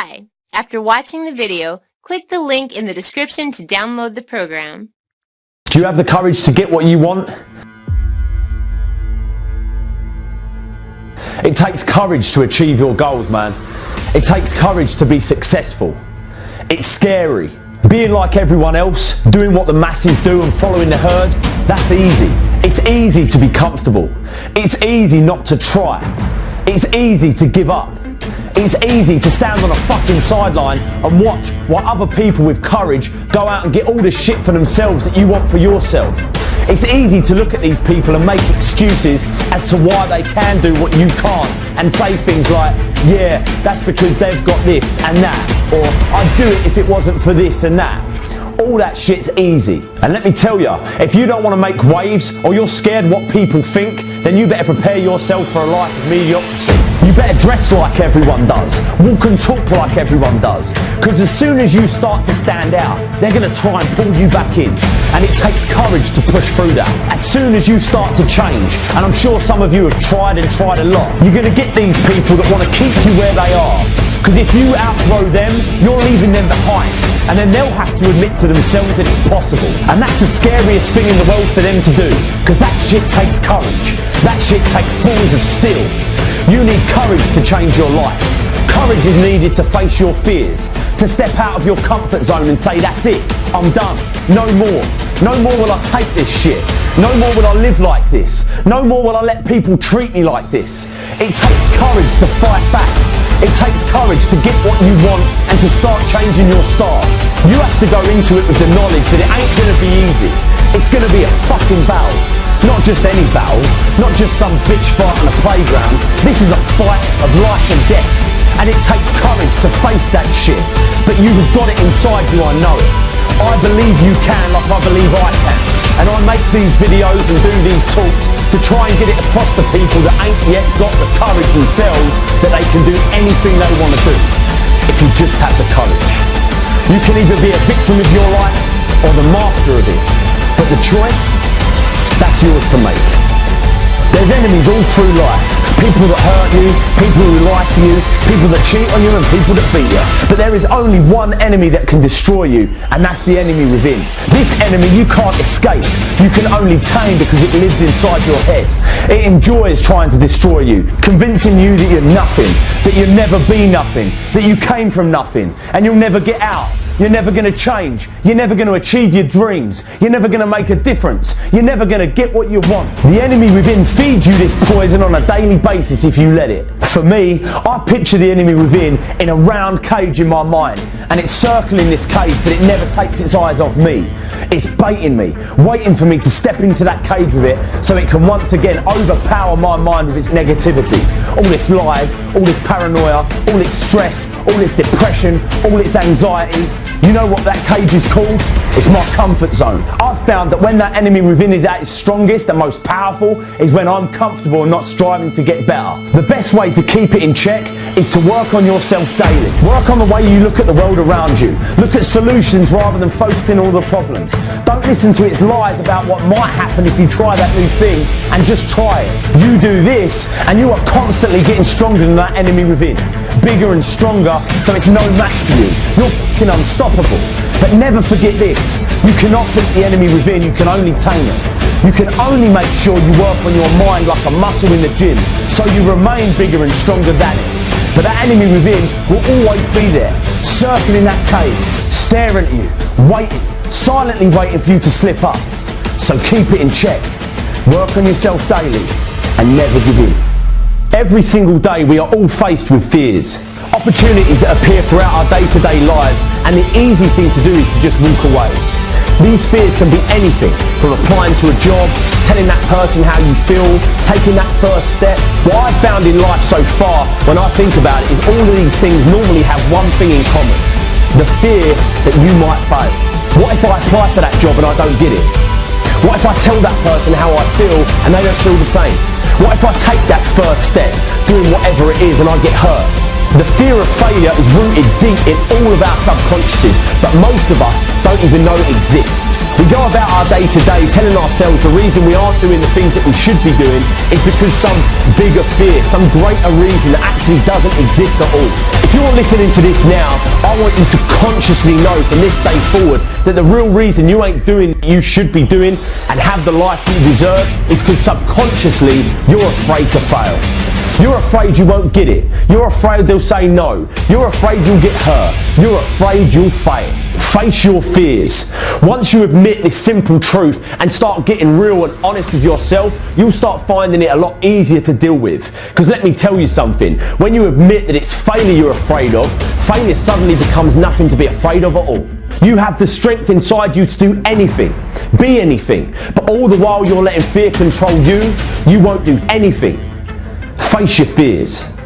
Hi! After watching the video, click the link in the description to download the program. Do you have the courage to get what you want? It takes courage to achieve your goals, man. It takes courage to be successful. It's scary. Being like everyone else, doing what the masses do and following the herd, that's easy. It's easy to be comfortable. It's easy not to try. It's easy to give up. It's easy to stand on a fucking sideline and watch while other people with courage go out and get all the shit for themselves that you want for yourself. It's easy to look at these people and make excuses as to why they can do what you can't and say things like, yeah, that's because they've got this and that, or I'd do it if it wasn't for this and that. All that shit's easy. And let me tell you, if you don't want to make waves or you're scared what people think, then you better prepare yourself for a life of mediocrity. You better dress like everyone does, walk and talk like everyone does, because as soon as you start to stand out, they're going to try and pull you back in. And it takes courage to push through that. As soon as you start to change, and I'm sure some of you have tried and tried a lot, you're going to get these people that want to keep you where they are. Because if you outgrow them, you're leaving them behind. And then they'll have to admit to themselves that it's possible. And that's the scariest thing in the world for them to do. Because that shit takes courage. That shit takes balls of steel. You need courage to change your life. Courage is needed to face your fears. To step out of your comfort zone and say, that's it, I'm done. No more. No more will I take this shit. No more will I live like this. No more will I let people treat me like this. It takes courage to fight back. It takes courage to get what you want and to start changing your stars. You have to go into it with the knowledge that it ain't gonna be easy. It's gonna be a fucking battle. Not just any battle, not just some bitch fight on a playground. This is a fight of life and death. And it takes courage to face that shit. But you've got it inside you, I know it. I believe you can like I believe I can. And I make these videos and do these talks to try and get it across to people that ain't yet got the courage themselves that they can do anything they want to do. If you just have the courage. You can either be a victim of your life or the master of it. But the choice, that's yours to make. There's enemies all through life. People that hurt you, people who lie to you, people that cheat on you and people that beat you. But there is only one enemy that can destroy you, and that's the enemy within. This enemy you can't escape. You can only tame because it lives inside your head. It enjoys trying to destroy you, convincing you that you're nothing, that you'll never be nothing, that you came from nothing, and you'll never get out. You're never going to change. You're never going to achieve your dreams. You're never going to make a difference. You're never going to get what you want. The enemy within feeds you this poison on a daily basis if you let it. For me, I picture the enemy within in a round cage in my mind, and it's circling this cage, but it never takes its eyes off me. It's baiting me, waiting for me to step into that cage with it so it can once again overpower my mind with its negativity. All its lies, all this paranoia, all its stress, all its depression, all its anxiety. You know what that cage is called? It's my comfort zone. I've found that when that enemy within is at its strongest and most powerful is when I'm comfortable and not striving to get better. The best way to keep it in check is to work on yourself daily. Work on the way you look at the world around you. Look at solutions rather than focusing on all the problems. Don't listen to its lies about what might happen if you try that new thing, and just try it. You do this and you are constantly getting stronger than that enemy within. Bigger and stronger, so it's no match for you. You're fucking unstoppable. But never forget this. You cannot beat the enemy within, you can only tame it. You can only make sure you work on your mind like a muscle in the gym, so you remain bigger and stronger than it. But that enemy within will always be there, circling that cage, staring at you, waiting, silently waiting for you to slip up. So keep it in check. Work on yourself daily and never give in. Every single day we are all faced with fears. Opportunities that appear throughout our day-to-day lives, and the easy thing to do is to just walk away. These fears can be anything, from applying to a job, telling that person how you feel, taking that first step. What I've found in life so far, when I think about it, is all of these things normally have one thing in common: the fear that you might fail. What if I apply for that job and I don't get it? What if I tell that person how I feel and they don't feel the same? What if I take that first step, doing whatever it is, and I get hurt? The fear of failure is rooted deep in all of our subconsciouses, but most of us don't even know it exists. We go about our day to day telling ourselves the reason we aren't doing the things that we should be doing is because some bigger fear, some greater reason that actually doesn't exist at all. If you're listening to this now, I want you to consciously know from this day forward that the real reason you ain't doing what you should be doing and have the life you deserve is because subconsciously you're afraid to fail. You're afraid you won't get it. You're afraid they'll say no. You're afraid you'll get hurt. You're afraid you'll fail. Face your fears. Once you admit this simple truth and start getting real and honest with yourself, you'll start finding it a lot easier to deal with. Because let me tell you something, when you admit that it's failure you're afraid of, failure suddenly becomes nothing to be afraid of at all. You have the strength inside you to do anything, be anything, but all the while you're letting fear control you, you won't do anything. Face your fears.